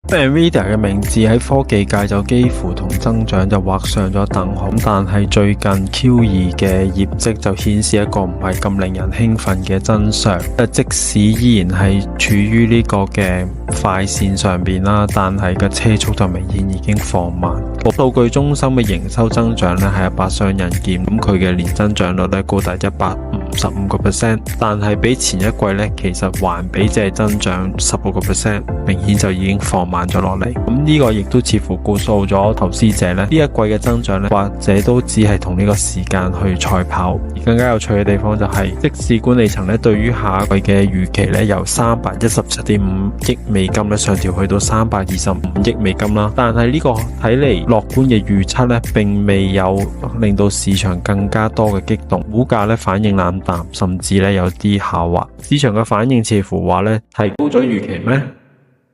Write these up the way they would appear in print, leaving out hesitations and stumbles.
Nvidia 嘅名字喺科技界就幾乎同增長就畫上咗等號，但係最近 Q2 嘅業績就顯示一個唔係咁令人興奮嘅真相。即使依然係處於呢個嘅快線上邊啦，但係個車速就明顯已經放慢。數據中心嘅營收增長咧係100雙刃劍，咁佢嘅年增長率咧高達155%，但係比前一季咧其實環比只係增長16%，明顯就已經放慢咗落嚟。咁呢個亦都似乎告訴咗投資者咧，呢一季嘅增長咧或者都只係同呢個時間去賽跑。而更加有趣嘅地方就係，即使管理層咧對於下一季嘅預期咧由317.5億美金咧上調去到325億美金啦，但係呢個睇嚟樂觀嘅預測咧並未有令到市場更加多嘅激動，股價咧反應冷淡，甚至咧有啲下滑。市場嘅反應似乎話咧提高咗預期咩？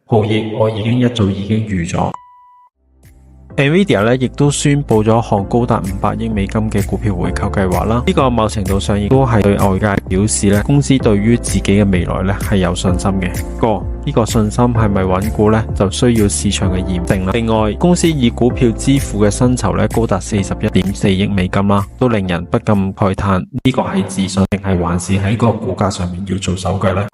豪億我一早已經預咗。Nvidia 咧亦都宣布咗一項高達500億美金嘅股票回購計劃啦。呢個某程度上亦都係對外界表示咧，公司對於自己嘅未來咧係有信心嘅。不過呢個信心係咪穩固呢？就需要市場嘅驗證啦。另外，公司以股票支付嘅薪酬咧高達41.4億美金啦，都令人不禁慨嘆，呢個係自信定係還是喺個股價上面要做手腳呢？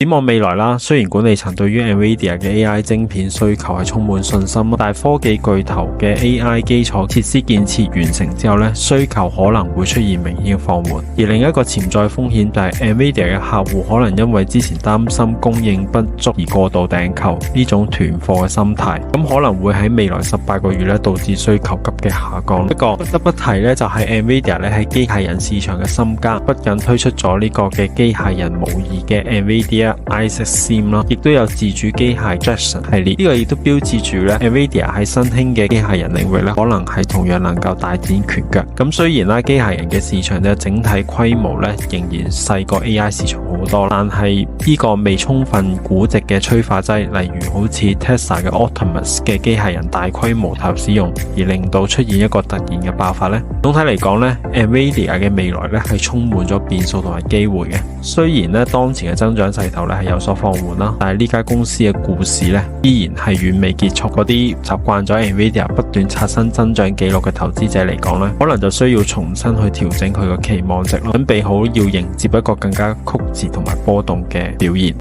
展望未來啦，雖然管理層對於 Nvidia 嘅 AI 晶片需求係充滿信心，但係科技巨頭嘅 AI 基礎設施建設完成之後咧，需求可能會出現明顯放緩。而另一個潛在風險就係 Nvidia 嘅客戶可能因為之前擔心供應不足而過度訂購呢種囤貨嘅心態，咁可能會喺未來18個月咧導致需求急嘅下降。不過不得不提咧，就係 Nvidia 咧喺機械人市場嘅深耕，不僅推出咗呢個嘅機械人模擬嘅 Nvidia Isaac Sim 啦，亦都有自主機械 Jetson 系列，呢個亦都標誌住咧 Nvidia 喺新興嘅機械人領域咧，可能係同樣能夠大展拳腳。咁雖然啦，機械人嘅市場嘅整體規模咧仍然細過 AI 市場好多，但係呢個未充分估值嘅催化劑，例如好似 Tesla 嘅 Optimus 嘅機械人大規模投入使用，而令到出現一個突然嘅爆發咧。總體嚟講咧 ，Nvidia 嘅未來咧係充滿咗變數同埋機會嘅。雖然咧當前嘅增長勢頭咧係有所放緩啦，但係呢間公司嘅故事咧依然係遠未結束。嗰啲習慣咗 Nvidia 不斷刷新增長紀錄嘅投資者嚟講咧，可能就需要重新去調整佢個期望值咯，準備好要迎接一個更加曲折同埋波動嘅表現。